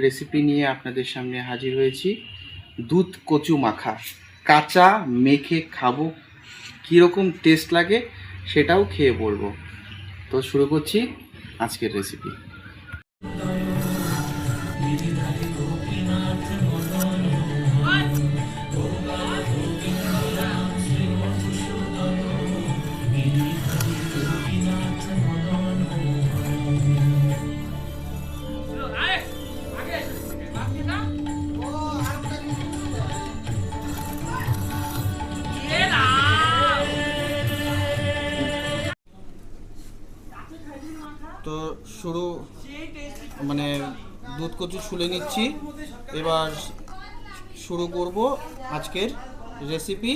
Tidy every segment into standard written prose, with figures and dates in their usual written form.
Recipe নিয়ে আপনাদের সামনে হাজির হয়েছি। দুধ কচু মাখা কাঁচা মেখে খাবো, কীরকম টেস্ট লাগে সেটাও খেয়ে বলবো। তো শুরু করছি আজকের রেসিপি। তো শুরু মানে দুধ কচু ছুলে নিচ্ছি, এবার শুরু করব আজকের রেসিপি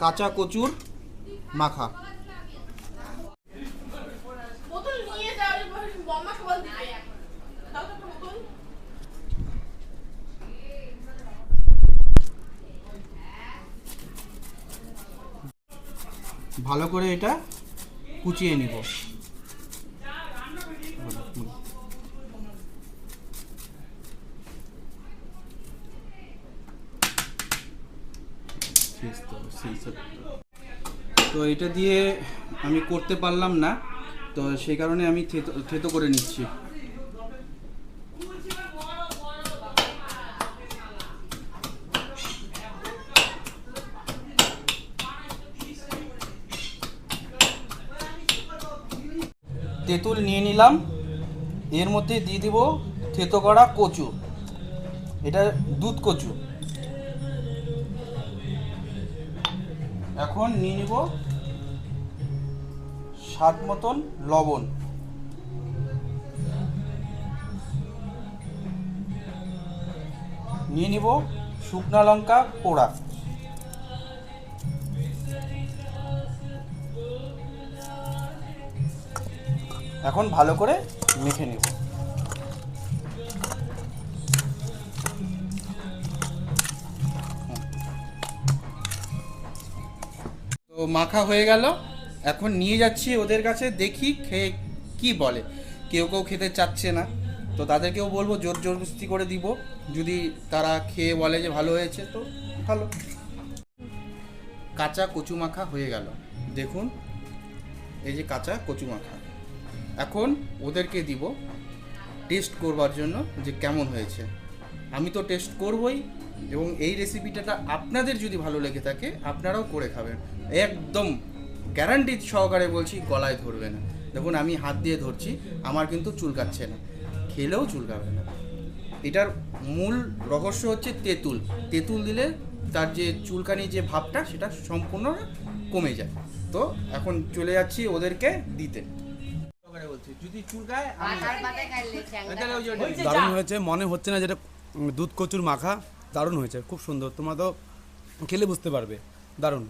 কাঁচা কচুর মাখা। ভালো করে এটা কুচিয়ে নিব। তো এটা দিয়ে আমি করতে পারলাম না, তো সেই কারণে আমি থেতো করে নিচ্ছি। তেঁতুল নিয়ে নিলাম, এর মধ্যে দিয়ে দিব থেতো করা কচু, এটা দুধ কচু। এখন নিয়ে নিব স্বাদ মতন লবণ, নিয়ে নিব শুকনো লঙ্কা পোড়া, এখন ভালো করে মেখে নেব। তো মাখা হয়ে গেল, এখন নিয়ে যাচ্ছি ওদের কাছে, দেখি খেয়ে কি বলে। কেউ কেউ খেতে চাচ্ছে না, তো তাদেরকেও বলবো জোর জবরদস্তি করে দিব, যদি তারা খেয়ে বলে যে ভালো হয়েছে তো ভালো। কাঁচা কচু মাখা হয়ে গেল, দেখুন এই যে কাঁচা কচু মাখা। এখন ওদেরকে দিব টেস্ট করবার জন্য যে কেমন হয়েছে। আমি তো টেস্ট করবই, এবং এই রেসিপিটা আপনাদের যদি ভালো লেগে থাকে আপনারাও করে খাবেন, একদম গ্যারান্টি সহকারে বলছি, গলায় ধরবে না। দেখুন আমি হাত দিয়ে ধরছি, আমার কিন্তু চুলকাচ্ছে না, খেলেও চুলকাবে না। এটার মূল রহস্য হচ্ছে তেঁতুল। তেঁতুল দিলে তার যে চুলকানি যে ভাবটা সেটা সম্পূর্ণ কমে যায়। তো এখন চলে যাচ্ছি ওদেরকে দিতে। দারুণ হয়েছে, মনে হচ্ছে না যেটা দুধ কচুর মাখা। দারুণ হয়েছে, খুব সুন্দর। তোমরা তো খেলে বুঝতে পারবে, দারুণ।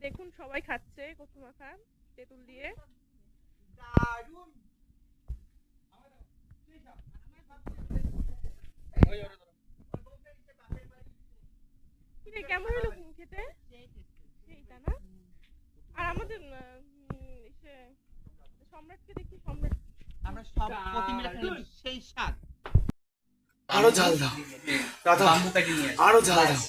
দেখুন সবাই খাচ্ছে কচু মাখা তেঁতুল দিয়ে। কেমন হলো খেতে? সেইটা না। আর আমাদের সম্রাটকে দেখি, সম্রাট আমরা সব প্রতি মিলে খেলাম সেই স্বাদ। আরো ঝাল দাও, আরো ঝাল দাও।